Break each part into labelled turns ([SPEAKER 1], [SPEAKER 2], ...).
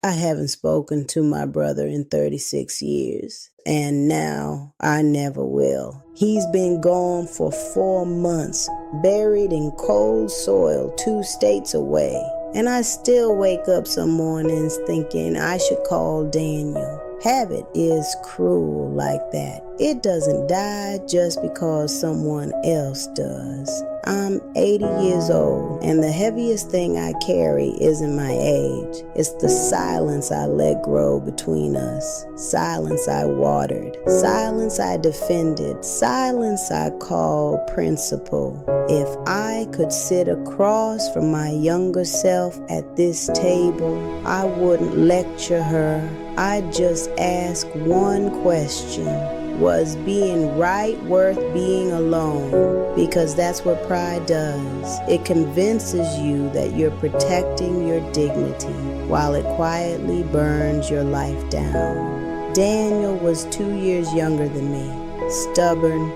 [SPEAKER 1] I haven't spoken to my brother in 36 years, and now I never will. He's been gone for 4 months, buried in cold soil 2 states away, and I still wake up some mornings thinking I should call Daniel. Habit is cruel like that. It doesn't die just because someone else does. I'm 80 years old, and the heaviest thing I carry isn't my age. It's the silence I let grow between us. Silence I watered. Silence I defended. Silence I called principle. If I could sit across from my younger self at this table, I wouldn't lecture her. I'd just ask one question. Was being right worth being alone? Because that's what pride does. It convinces you that you're protecting your dignity while it quietly burns your life down. Daniel was 2 years younger than me, stubborn,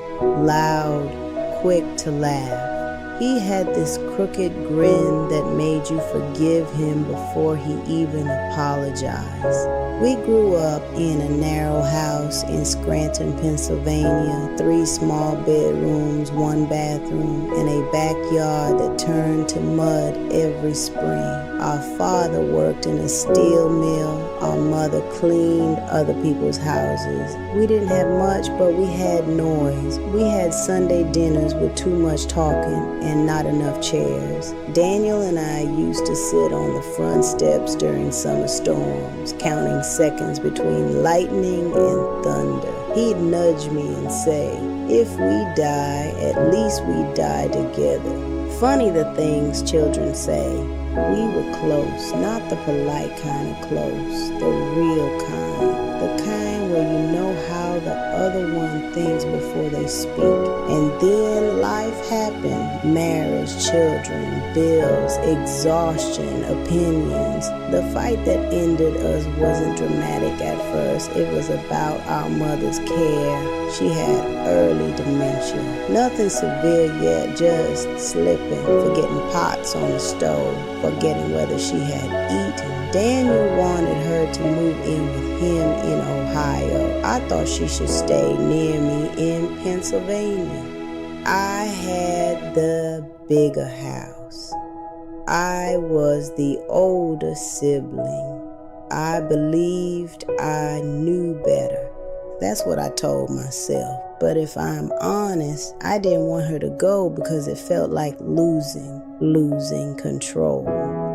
[SPEAKER 1] loud, quick to laugh. He had this crooked grin that made you forgive him before he even apologized. We grew up in a narrow house in Scranton, Pennsylvania, 3 small bedrooms, 1 bathroom, and a backyard that turned to mud every spring. Our father worked in a steel mill. Our mother cleaned other people's houses. We didn't have much, but we had noise. We had Sunday dinners with too much talking and not enough chairs. Daniel and I used to sit on the front steps during summer storms, counting seconds between lightning and thunder. He'd nudge me and say, "If we die, at least we die together." Funny the things children say. We were close, not the polite kind of close, the real kind. The kind where you know how the other one thinks before they speak. And then life happened. Marriage, children, bills, exhaustion, opinions. The fight that ended us wasn't dramatic at first. It was about our mother's care. She had early dementia. Nothing severe yet, just slipping, forgetting pots on the stove, forgetting whether she had eaten. Daniel wanted her to move in with him in Ohio. I thought she should stay near me in Pennsylvania. I had the bigger house. I was the older sibling. I believed I knew better. That's what I told myself. But if I'm honest, I didn't want her to go because it felt like losing control,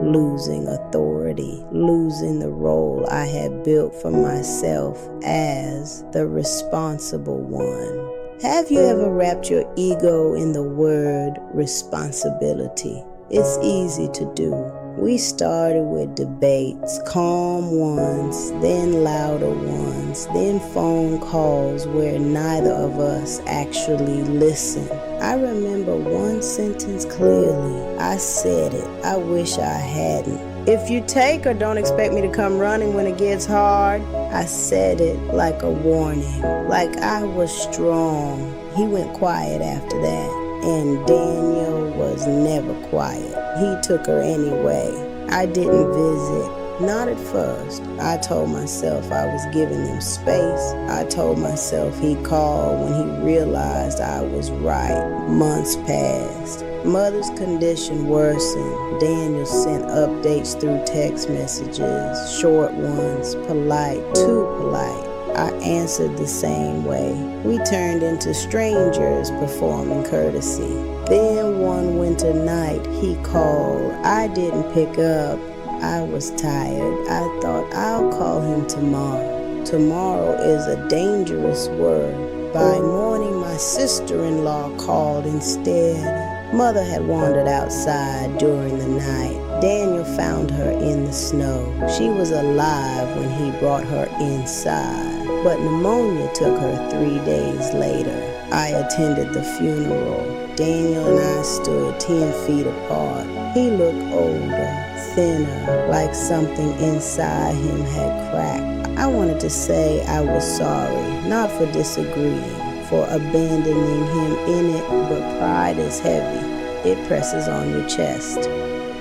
[SPEAKER 1] losing authority, losing the role I had built for myself as the responsible one. Have you ever wrapped your ego in the word responsibility? It's easy to do. We started with debates, calm ones, then louder ones, then phone calls where neither of us actually listened. I remember one sentence clearly. I said it. I wish I hadn't. If you take her, don't expect me to come running when it gets hard. I said it like a warning, like I was strong. He went quiet after that. And Daniel was never quiet. He took her anyway. I didn't visit. Not at first. I told myself I was giving them space. I told myself he'd call when he realized I was right. Months passed. Mother's condition worsened. Daniel sent updates through text messages, short ones, polite, too polite. I answered the same way. We turned into strangers performing courtesy. Then one winter night, he called. I didn't pick up. I was tired. I thought I'll call him tomorrow. Tomorrow is a dangerous word. By morning, my sister-in-law called instead. Mother had wandered outside during the night. Daniel found her in the snow. She was alive when he brought her inside, but pneumonia took her 3 days later. I attended the funeral. Daniel and I stood 10 feet apart. He looked older, thinner, like something inside him had cracked. I wanted to say I was sorry, not for disagreeing, for abandoning him in it, but pride is heavy. It presses on your chest.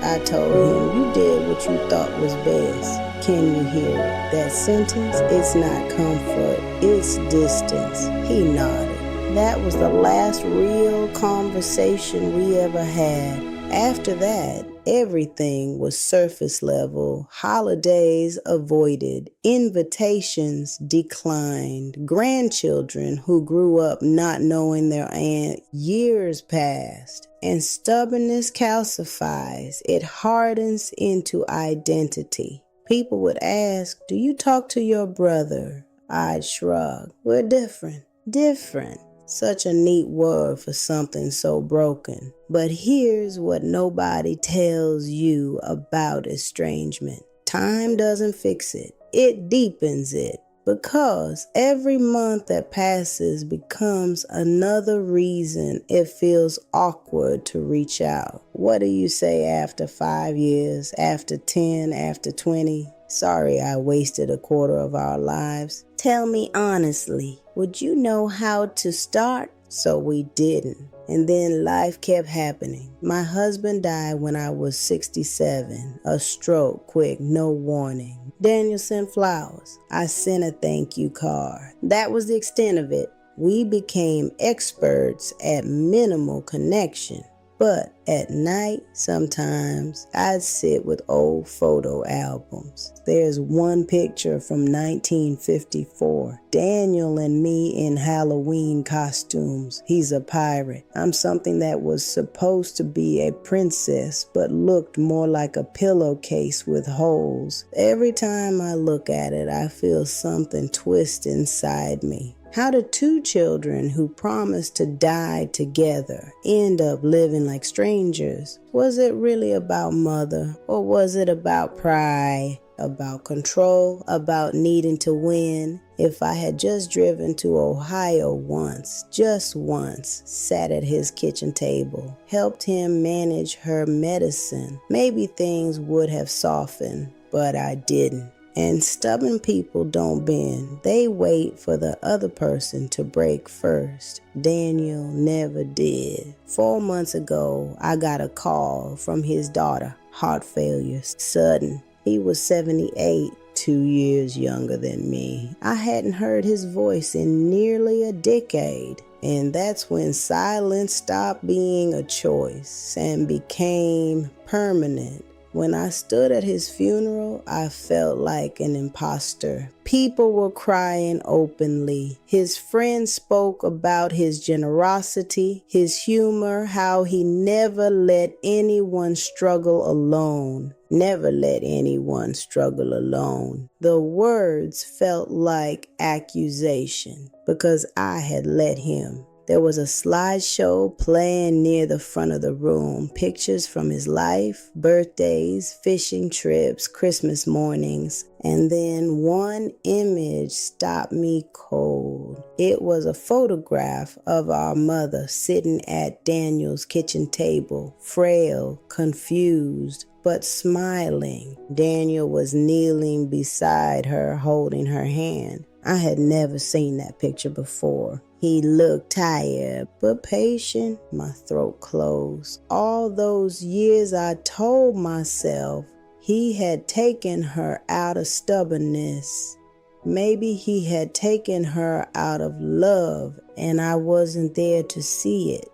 [SPEAKER 1] I told him, you did what you thought was best. Can you hear it? That sentence? It's not comfort, it's distance. He nodded. That was the last real conversation we ever had. After that, everything was surface level. Holidays avoided. Invitations declined. Grandchildren who grew up not knowing their aunt, years passed. And stubbornness calcifies. It hardens into identity. People would ask, "Do you talk to your brother?" I'd shrug. "We're different." Different. Such a neat word for something so broken. But here's what nobody tells you about estrangement. Time doesn't fix it. It deepens it. Because every month that passes becomes another reason it feels awkward to reach out. What do you say after 5 years, after 10, after 20? Sorry I wasted a quarter of our lives. Tell me honestly, would you know how to start? So we didn't. And then life kept happening. My husband died when I was 67. A stroke, quick, no warning. Daniel sent flowers. I sent a thank you card. That was the extent of it. We became experts at minimal connection. But at night, sometimes I'd sit with old photo albums. There's one picture from 1954. Daniel and me in Halloween costumes. He's a pirate. I'm something that was supposed to be a princess, but looked more like a pillowcase with holes. Every time I look at it, I feel something twist inside me. How did two children who promised to die together end up living like strangers? Was it really about mother, or was it about pride, about control, about needing to win? If I had just driven to Ohio once, just once, sat at his kitchen table, helped him manage her medicine, maybe things would have softened, but I didn't. And stubborn people don't bend. They wait for the other person to break first. Daniel never did. 4 months ago, I got a call from his daughter. Heart failure, sudden. He was 78, 2 years younger than me. I hadn't heard his voice in nearly a decade. And that's when silence stopped being a choice and became permanent. When I stood at his funeral, I felt like an imposter. People were crying openly. His friends spoke about his generosity, his humor, how he never let anyone struggle alone. Never let anyone struggle alone. The words felt like accusation because I had let him. There was a slideshow playing near the front of the room, pictures from his life, birthdays, fishing trips, Christmas mornings, and then one image stopped me cold. It was a photograph of our mother sitting at Daniel's kitchen table, frail, confused, but smiling. Daniel was kneeling beside her, holding her hand. I had never seen that picture before. He looked tired, but patient. My throat closed. All those years I told myself he had taken her out of stubbornness. Maybe he had taken her out of love, and I wasn't there to see it.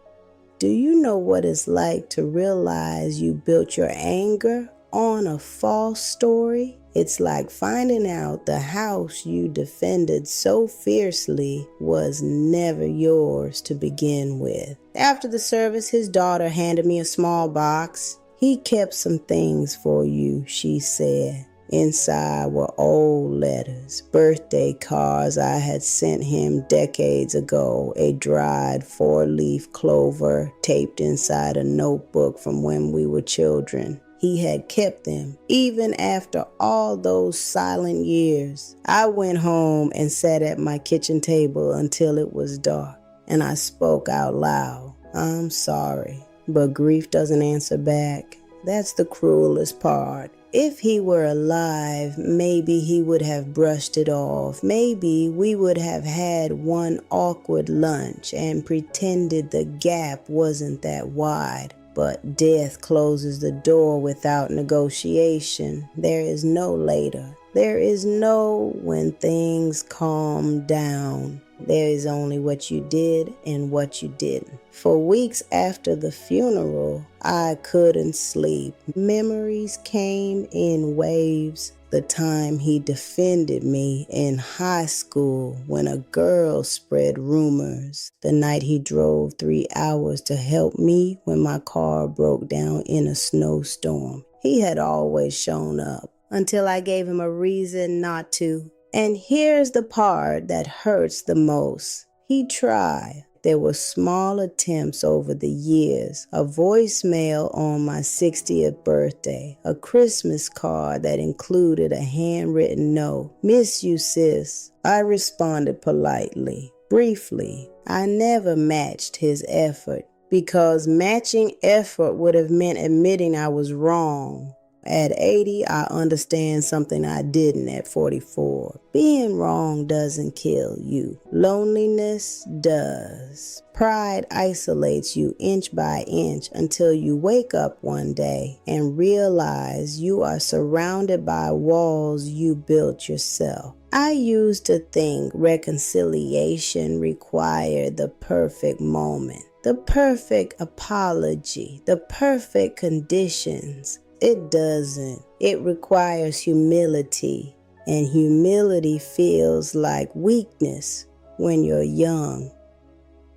[SPEAKER 1] Do you know what it's like to realize you built your anger on a false story? It's like finding out the house you defended so fiercely was never yours to begin with. After the service, his daughter handed me a small box. "He kept some things for you," she said. Inside were old letters, birthday cards I had sent him decades ago, a dried 4-leaf clover taped inside a notebook from when we were children. He had kept them, even after all those silent years. I went home and sat at my kitchen table until it was dark, and I spoke out loud. "I'm sorry." But grief doesn't answer back. That's the cruelest part. If he were alive, maybe he would have brushed it off. Maybe we would have had one awkward lunch and pretended the gap wasn't that wide. But death closes the door without negotiation. There is no later. There is no when things calm down. There is only what you did and what you didn't. For weeks after the funeral, I couldn't sleep. Memories came in waves. The time he defended me in high school when a girl spread rumors. The night he drove 3 hours to help me when my car broke down in a snowstorm. He had always shown up until I gave him a reason not to. And here's the part that hurts the most. He tried. There were small attempts over the years. A voicemail on my 60th birthday. A Christmas card that included a handwritten note. "Miss you, sis." I responded politely, briefly. I never matched his effort because matching effort would have meant admitting I was wrong. At 80, I understand something I didn't at 44. Being wrong doesn't kill you. Loneliness does. Pride isolates you inch by inch until you wake up one day and realize you are surrounded by walls you built yourself. I used to think reconciliation required the perfect moment, the perfect apology, the perfect conditions. It doesn't. It requires humility, and humility feels like weakness when you're young.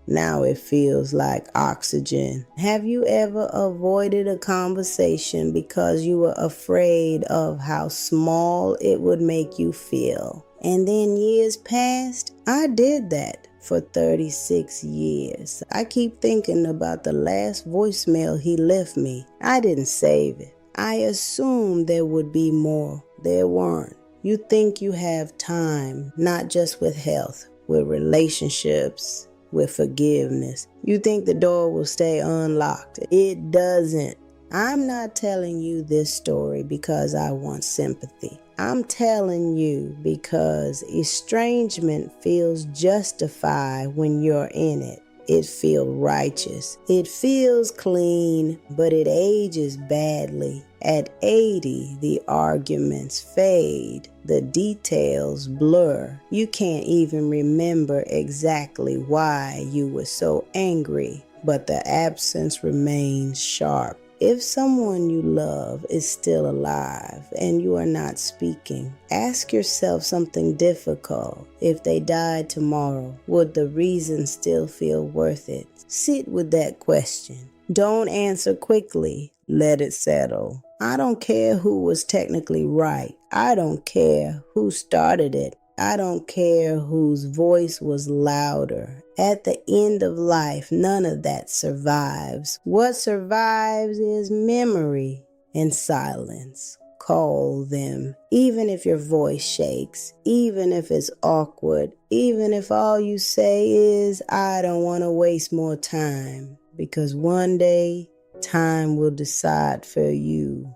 [SPEAKER 1] Now it feels like oxygen. Have you ever avoided a conversation because you were afraid of how small it would make you feel? And then years passed? I did that for 36 years. I keep thinking about the last voicemail he left me. I didn't save it. I assumed there would be more. There weren't. You think you have time, not just with health, with relationships, with forgiveness. You think the door will stay unlocked. It doesn't. I'm not telling you this story because I want sympathy. I'm telling you because estrangement feels justified when you're in it. It feels righteous. It feels clean, but it ages badly. At 80, the arguments fade. The details blur. You can't even remember exactly why you were so angry, but the absence remains sharp. If someone you love is still alive and you are not speaking, ask yourself something difficult. If they died tomorrow, would the reason still feel worth it? Sit with that question. Don't answer quickly. Let it settle. I don't care who was technically right. I don't care who started it. I don't care whose voice was louder. At the end of life, none of that survives. What survives is memory and silence. Call them. Even if your voice shakes, even if it's awkward, even if all you say is, "I don't want to waste more time," because one day, time will decide for you.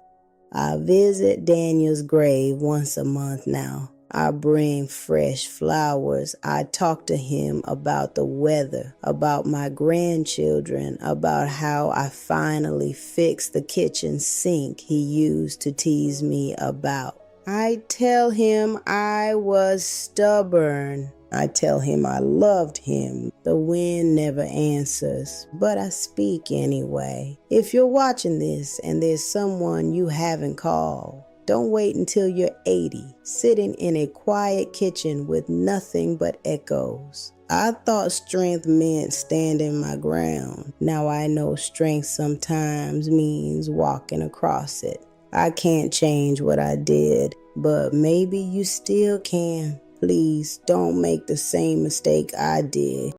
[SPEAKER 1] I visit Daniel's grave once a month now. I bring fresh flowers. I talk to him about the weather, about my grandchildren, about how I finally fixed the kitchen sink he used to tease me about. I tell him I was stubborn. I tell him I loved him. The wind never answers, but I speak anyway. If you're watching this and there's someone you haven't called, don't wait until you're 80, sitting in a quiet kitchen with nothing but echoes. I thought strength meant standing my ground. Now I know strength sometimes means walking across it. I can't change what I did, but maybe you still can. Please don't make the same mistake I did.